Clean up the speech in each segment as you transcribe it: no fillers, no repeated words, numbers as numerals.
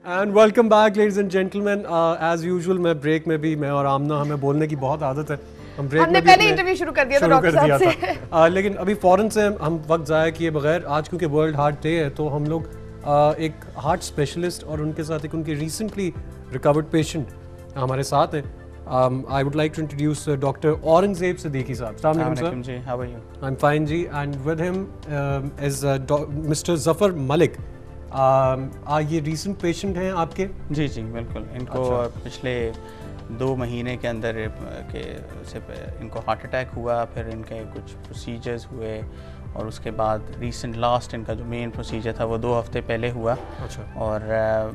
And welcome back ladies and gentleman. As usual मैं break में भी, मैं और आमना, हमें बोलने की बहुत आदत है। हम ब्रेक हमने में पहले इंटरव्यू शुरू कर दिया था डॉक्टर साहब से। लेकिन अभी फ़ौरन से हम वक्त ज़ाया किए बगैर, आज क्योंकि वर्ल्ड हार्ट डे है, तो हम लोग एक हार्ट स्पेशलिस्ट और उनके साथ एक उनके रिसेंटली रिकवर्ड पेशेंट हमारे साथ है। I would like to introduce Dr. Aurangzeb Siddiqui sahab. Assalamualaikum ji, how are you? I'm fine ji, and with him is Mr. Zafar Malik. ये recent patient हैं आपके? जी जी बिल्कुल, इनको पिछले 2 महीने के अंदर इनको हार्ट अटैक हुआ, फिर इनके कुछ प्रोसीजर्स हुए और उसके बाद रीसेंट लास्ट इनका जो मेन प्रोसीजर था वो 2 हफ्ते पहले हुआ। और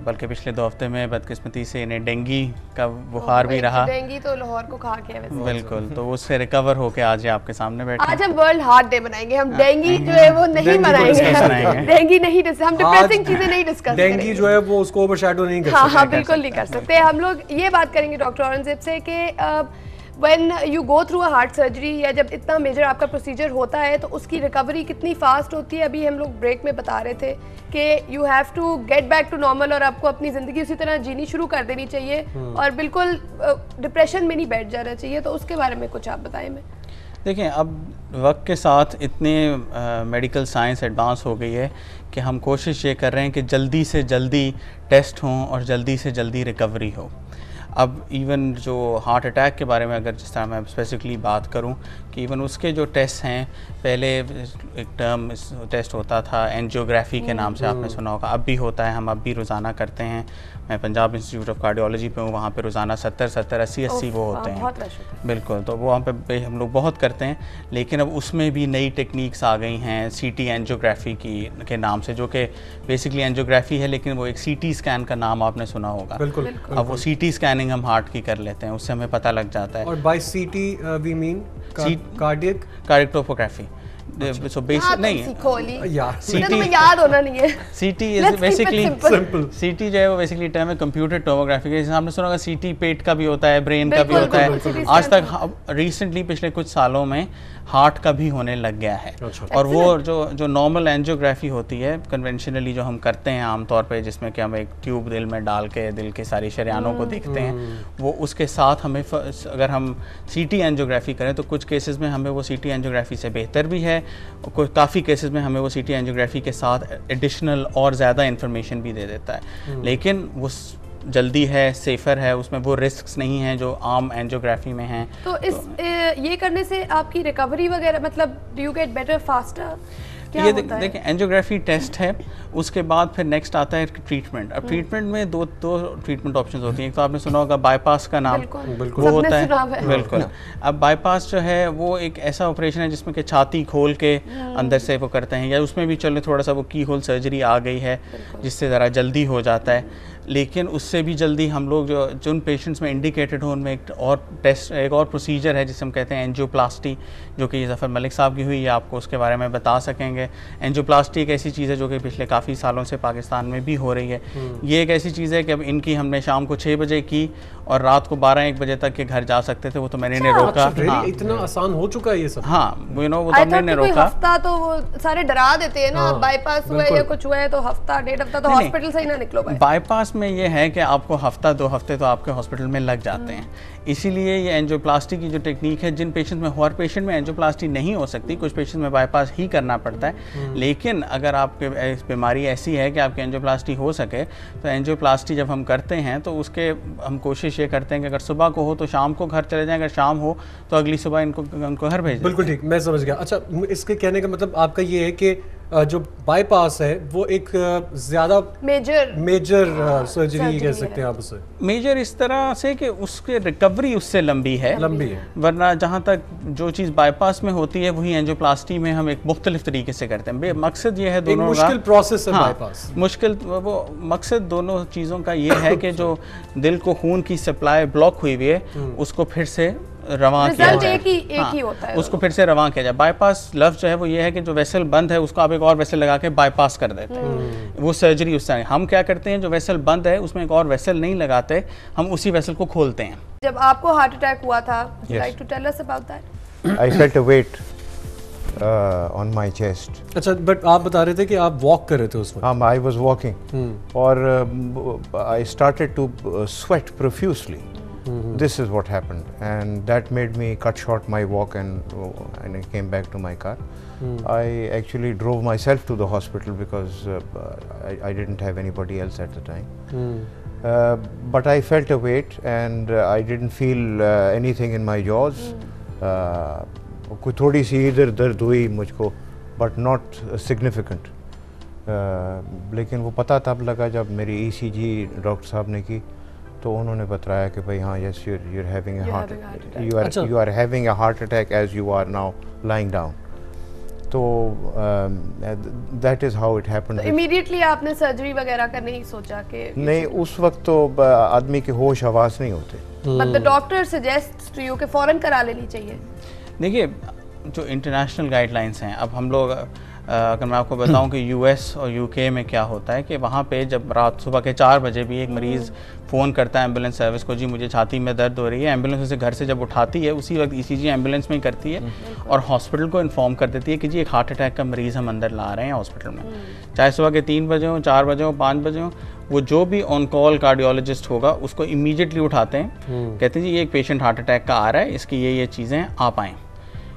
बल्कि पिछले 2 हफ्ते में बदकिस्मती से इन्हें डेंगी का बुखार भी रहा। डेंगी तो लाहौर को खा के है वैसे। बिल्कुल, तो उससे रिकवर होके आज आपके सामने बैठे। आज हम वर्ल्ड हार्ट डे मनाएंगे, हम डेंगी जो है वो नहीं मनाएंगे। डेंगी नहीं, हम डिप्रेसिंग चीजें नहीं डिस्कस करेंगे। डेंगी जो है वो उसको ओवरशैडो नहीं कर सकते। हाँ बिल्कुल नहीं कर सकते। हम लोग ये बात करेंगे डॉक्टर औरंगजेब से कि When you go through a heart surgery या जब इतना मेजर आपका प्रोसीजर होता है तो उसकी रिकवरी कितनी फास्ट होती है। अभी हम लोग ब्रेक में बता रहे थे कि you have to get back to normal और आपको अपनी ज़िंदगी उसी तरह जीनी शुरू कर देनी चाहिए और बिल्कुल डिप्रेशन में नहीं बैठ जाना चाहिए। तो उसके बारे में कुछ आप बताएं। मैं देखें, अब वक्त के साथ इतने मेडिकल साइंस एडवांस हो गई है कि हम कोशिश ये कर रहे हैं कि जल्दी से जल्दी टेस्ट हों और जल्दी से जल्दी रिकवरी हो। अब इवन जो हार्ट अटैक के बारे में अगर जिस तरह मैं स्पेसिफिकली बात करूं कि इवन उसके जो टेस्ट हैं, पहले एक टर्म टेस्ट होता था एंजियोग्राफी के नाम से, आपने सुना होगा, अब भी होता है, हम अब भी रोज़ाना करते हैं। मैं पंजाब इंस्टीट्यूट ऑफ कार्डियोलॉजी पे हूँ, वहाँ पे रोज़ाना 70, 80 वो होते हैं। बिल्कुल, तो वो वहाँ पे हम लोग बहुत करते हैं। लेकिन अब उसमें भी नई टेक्निक्स आ गई हैं, CT एंजियोग्राफी के नाम से, जो कि बेसिकली एंजियोग्राफी है लेकिन वो एक CT स्कैन का नाम आपने सुना होगा। बिल्कुल। अब वो CT स्कैनिंग हम हार्ट की कर लेते हैं, उससे हमें पता लग जाता है। और by CT we mean cardiac topography. So basic नहीं यार, CT याद होना नहीं है। CT is basically simple. CT जो है वो बेसिकली टर्म है कंप्यूटर टोमोग्राफी के। जैसे आपने सुना होगा CT पेट का भी होता है, ब्रेन का भी होता है। आज तक रिसेंटली पिछले कुछ सालों में हार्ट का भी होने लग गया है। और वो जो नॉर्मल एंजियोग्राफी होती है कन्वेंशनली जो हम करते हैं आमतौर पे, जिसमें कि हम एक ट्यूब दिल में डाल के दिल के सारी शरियानों को देखते हैं, वो उसके साथ हमें अगर हम CT एंजियोग्राफी करें तो कुछ केसेस में हमें वो CT एंजियोग्राफी से बेहतर भी है, और काफ़ी केसेस में हमें वो CT एंजियोग्राफी के साथ एडिशनल और ज़्यादा इंफॉर्मेशन भी दे देता है। लेकिन वो जल्दी है, सेफ़र है, उसमें वो रिस्क्स नहीं हैं जो आम एंजियोग्राफी में हैं। तो ये करने से आपकी रिकवरी वगैरह, मतलब do you get better faster? ये देखिए, एंजियोग्राफी टेस्ट है, उसके बाद फिर नेक्स्ट आता है ट्रीटमेंट। अब ट्रीटमेंट में दो ट्रीटमेंट ऑप्शंस होती हैं। एक तो आपने सुना होगा बाईपास का नाम, वो होता है। बिल्कुल। अब बाईपास जो है वो एक ऐसा ऑपरेशन है जिसमें कि छाती खोल के अंदर से वो करते हैं, या उसमें भी चलो थोड़ा सा वो की होल सर्जरी आ गई है जिससे ज़रा जल्दी हो जाता है। लेकिन उससे भी जल्दी हम लोग जो उन पेशेंट्स में इंडिकेटेड हो उनमें एक और प्रोसीजर है जिसे हम कहते हैं एंजियोप्लास्टी, जो कि ज़फ़र मलिक साहब की हुई है, आपको उसके बारे में बता सकेंगे। एंजियोप्लास्टी एक ऐसी चीज़ है जो कि पिछले काफ़ी सालों से पाकिस्तान में भी हो रही है। ये एक ऐसी चीज़ है कि अब इनकी हमने शाम को 6 बजे की और रात को 12-1 बजे तक के घर जा सकते थे। वो तो मैंने रोका। हाँ, इतना आसान हो चुका है ये सब। हाँ, वो तो हमने रोका। हफ्ता तो वो सारे डरा देते हैं ना, बाईपास हुआ या कुछ हुआ है तो हफ्ता 1.5 हफ्ता तो हॉस्पिटल से ही ना निकलो। बाईपास में ये है कि आपको हफ्ता 2 हफ्ते तो आपके हॉस्पिटल में लग जाते हैं। इसीलिए ये एंजियोप्लास्टी की जो टेक्निक है, जिन पेशेंट में, हर पेशेंट में एंजियोप्लास्टी नहीं हो सकती, कुछ पेशेंट में बाईपास ही करना पड़ता है। लेकिन अगर आपके बीमारी ऐसी है कि आपकी एंजियोप्लास्टी हो सके तो एंजियोप्लास्टी जब हम करते हैं तो उसके हम कोशिश ये करते हैं कि अगर सुबह को हो तो शाम को घर चले जाएं, अगर शाम हो तो अगली सुबह उनको घर भेज दें। बिल्कुल ठीक, मैं समझ गया। अच्छा, इसके कहने का मतलब आपका ये है कि जो बाईपास है वो एक ज़्यादा मेजर सर्जरी कह सकते हैं आप उसे। मेजर इस तरह से कि उसके रिकवरी उससे लंबी है। वरना जहाँ तक जो चीज़ बाईपास में होती है वही एंजियोप्लास्टी में हम एक मुख्तलिफ तरीके से करते हैं। मकसद ये है दोनों मुश्किल प्रोसेस है। बाईपास मुश्किल, वो मकसद दोनों चीज़ों का ये है कि जो दिल को खून की सप्लाई ब्लॉक हुई हुई है उसको फिर से रवां किया जाए। एक ही होता है, उसको फिर से रवां किया जाए। बाईपास लफ्ज़ जो है वो ये है कि जो वेसल बंद है उसको आप एक और वेसल लगा के बाईपास कर देते हैं। वो सर्जरी उससे हम क्या करते हैं, जो वेसल बंद है उसमें एक और वेसल नहीं लगाते, हम उसी वेसल को खोलते हैं। जब आपको हार्ट अटैक हुआ था, like to tell us about that. I felt a weight on my chest. अच्छा, बट आप बता रहे थे कि आप वॉक कर रहे थे उसमें? हाँ, I was walking और I started to sweat profusely. This is what happened, and that made me cut short my walk and I came back to my car. I actually drove myself to the hospital because I didn't have anybody else at the time. But I felt a weight and I didn't feel anything in my jaws. कोई थोड़ी सी इधर दर्द हुई मुझको, but not significant. लेकिन वो पता तब लगा जब मेरी ECG डॉक्टर साहब ने की, तो उन्होंने बताया कि भाई हाँ, yes, you're having a heart attack. You are having a heart attack as you are now lying down. तो that is how it happened. तो immediately आपने सर्जरी वगैरह का नहीं सोचा कि? नहीं, उस वक्त तो आदमी के होश हवास नहीं होते. But the doctor suggests to you कि फौरन करा लेनी चाहिए. देखिए, जो इंटरनेशनल गाइडलाइंस हैं, अब हम लोग अगर मैं आपको बताऊं कि US और UK में क्या होता है कि वहाँ पे जब रात सुबह के 4 बजे भी एक मरीज़ फ़ोन करता है एम्बुलेंस सर्विस को, जी मुझे छाती में दर्द हो रही है, एम्बुलेंस उसे घर से जब उठाती है उसी वक्त ECG एम्बुलेंस में ही करती है और हॉस्पिटल को इन्फॉर्म कर देती है कि जी एक हार्ट अटैक का मरीज़ हम अंदर ला रहे हैं हॉस्पिटल में, चाहे सुबह के 3 बजे हो, 4 बजे हो, 5 बजे हो, वो जो भी ऑन कॉल कार्डियोलॉजिस्ट होगा उसको इमीडिएटली उठाते हैं, कहते हैं जी ये एक पेशेंट हार्ट अटैक का आ रहा है, इसकी ये चीज़ें हैं, आप आएँ,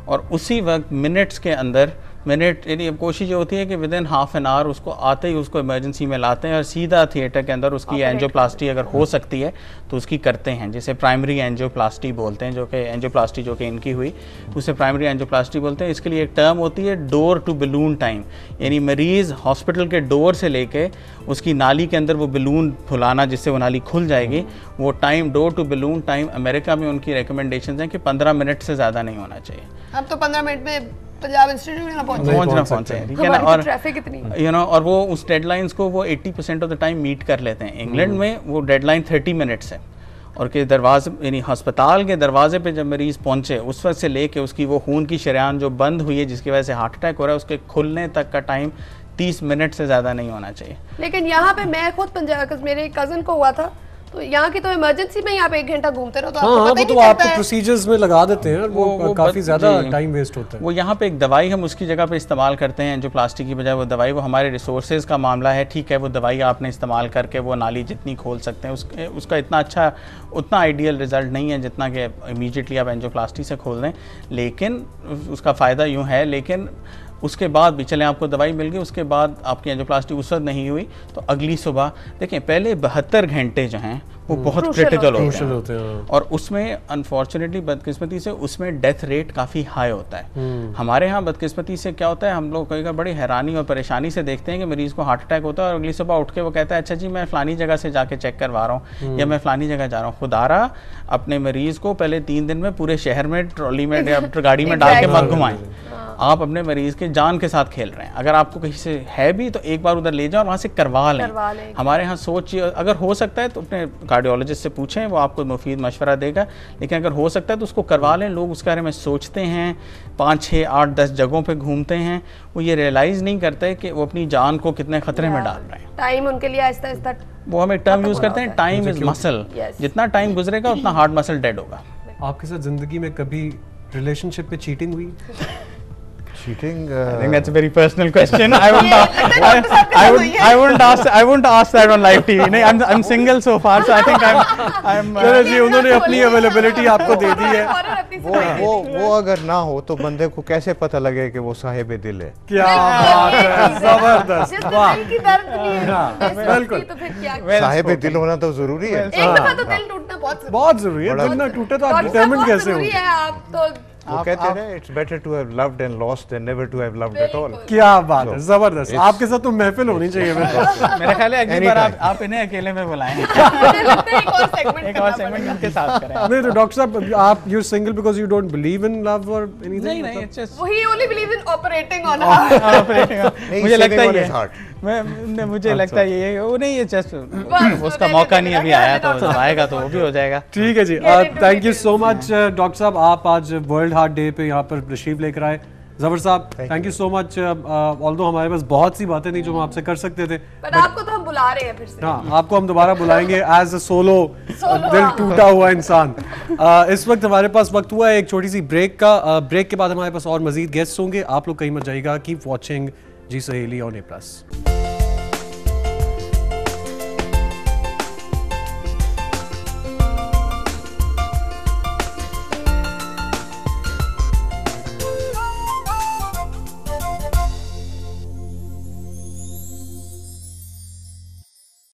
और उसी वक्त मिनट्स के अंदर यानी कोशिश ये होती है कि with in half an hour उसको आते ही उसको इमरजेंसी में लाते हैं और सीधा थिएटर के अंदर उसकी एंजियोप्लास्टी अगर हो सकती है तो उसकी करते हैं, जिसे प्राइमरी एंजियोप्लास्टी बोलते हैं, जो कि एंजियोप्लास्टी जो कि इनकी हुई उसे प्राइमरी एंजियोप्लास्टी बोलते हैं। इसके लिए एक टर्म होती है डोर टू बलून टाइम, यानी मरीज़ हॉस्पिटल के डोर से लेके उसकी नाली के अंदर वो बलून फुलाना जिससे वो नाली खुल जाएगी, वो time door to balloon time America में उनकी रिकमेंडेशंस हैं कि 15 मिनट से ज़्यादा नहीं होना चाहिए। अब तो 15 मिनट में पंजाब इंस्टीट्यूट में पहुंचे, ठीक है ना, और ट्रैफिक इतनी और वो उस डेडलाइंस को वो 80% ऑफ द टाइम मीट कर लेते हैं। इंग्लैंड में वो डेडलाइन 30 मिनट्स है और के दरवाजे यानी अस्पताल के दरवाजे पे जब मरीज़ पहुंचे उस वक्त से लेके उसकी वो खून की शरेआन जो बंद हुई है जिसकी वजह से हार्ट अटैक हो रहा है उसके खुलने तक का टाइम 30 मिनट से ज़्यादा नहीं होना चाहिए। लेकिन यहाँ पे मैं खुद पंजाब मेरे कज़न को हुआ था, तो यहाँ की तो इमरजेंसी में यहाँ पे 1 घंटा घूमते रहो तो हाँ, वो तो आपको प्रोसीजर्स में लगा देते हैं, वो काफ़ी ज़्यादा टाइम वेस्ट होता है। वो यहाँ पे एक दवाई हम उसकी जगह पे इस्तेमाल करते हैं जो प्लास्टिक की बजाय वो दवाई, वो हमारे रिसोर्सेज का मामला है, ठीक है, वो दवाई आपने इस्तेमाल करके वो नाली जितनी खोल सकते हैं उसका इतना अच्छा उतना आइडियल रिजल्ट नहीं है जितना कि इमीडिएटली आप एंजियोप्लास्टी से खोल दें, लेकिन उसका फ़ायदा यूँ है। लेकिन उसके बाद भी चलें आपको दवाई मिल गई, उसके बाद आपकी एंजियोप्लास्टी उस वक्त नहीं हुई तो अगली सुबह देखें पहले 72 घंटे जो हैं वो बहुत क्रिटिकल होते हैं और उसमें अनफॉर्चुनेटली बदकिस्मती से उसमें डेथ रेट काफ़ी हाई होता है। हमारे यहाँ बदकिस्मती से क्या होता है, हम लोग कई बार बड़ी हैरानी और परेशानी से देखते हैं कि मरीज़ को हार्ट अटैक होता है और अगली सुबह उठ के वो कहता है अच्छा जी मैं फ़लानी जगह से जाके चेक करवा रहा हूँ या मैं फ़लानी जगह जा रहा हूँ। खुदारा अपने मरीज़ को पहले 3 दिन में पूरे शहर में ट्रॉली में या गाड़ी में डाल के मत घुमाएं, आप अपने मरीज़ के जान के साथ खेल रहे हैं। अगर आपको कहीं से है भी तो एक बार उधर ले जाओ और वहाँ से करवा लें। हमारे यहाँ सोच अगर हो सकता है तो अपने कार्डियोलॉजिस्ट से पूछें, वो आपको मुफीद मशवरा देगा, लेकिन अगर हो सकता है तो उसको करवा लें। लोग उसके बारे में सोचते हैं, 5, 6, 8, 10 जगहों पे घूमते हैं, वो ये रियलाइज़ नहीं करते कि वो अपनी जान को कितने खतरे में डाल रहे हैं। टाइम उनके लिए आहिस्ता आहिस्ता, वो हम एक टर्म यूज़ करते हैं, टाइम इज़ मसल। जितना टाइम गुजरेगा उतना हार्ट मसल डेड होगा। आपके साथ ज़िंदगी में कभी रिलेशनशिप पे चीटिंग हुई? Cheating? I think that's a very personal question. I wouldn't ask that on live TV. नहीं, I'm single so far, so I think I'm. जी उन्होंने अपनी अवेलेबिलिटी आपको दे दी है। वो अगर ना हो तो बंदे को कैसे पता लगे कि वो साहिब दिल है? क्या बात है, जबरदस्त, वाह, बिल्कुल। साहिब दिल होना तो जरूरी है। एक दफा तो दिल टूटना बहुत जरूरी है। दिल ना टूटे तो आप डिटरमिन्ड कैसे हो? आप तो वो कहते हैं it's better to have loved and lost than never to have loved at all. क्या बात है, जबरदस्त। आपके साथ तो महफिल होनी चाहिए। मेरा ख्याल है अगली बार आप इन्हें अकेले में बुलाएं, एक और सेगमेंट इनके साथ करें। नहीं तो डॉक्टर साहब आप you are single because you don't believe in love और एनीथिंग? नहीं, it's just he only believe in operating on heart. मुझे लगता है मुझे लगता है ये वो नहीं, ये जस्ट उसका मौका नहीं अभी आया, तो आएगा तो वो भी हो जाएगा। ठीक है जी, thank you so much doctor साहब, आप आज वर्ल्ड हार्ट डे पे यहाँ पर तशरीफ लेकर आए। जफर साहब, thank you so much. Although हमारे पास बहुत सी बातें नहीं जो हम आपसे कर सकते थे, बट आपको तो हम बुला रहे हैं फिर से। हाँ, आपको हम दोबारा बुलाएंगे एज अ सोलो दिल टूटा हुआ इंसान। इस वक्त हमारे पास वक्त हुआ है एक छोटी सी ब्रेक का। ब्रेक के बाद हमारे पास और मजीद गेस्ट होंगे। आप लोग कहीं मत जाइएगा, कीप वॉचिंग जी सहेली ऑन A+।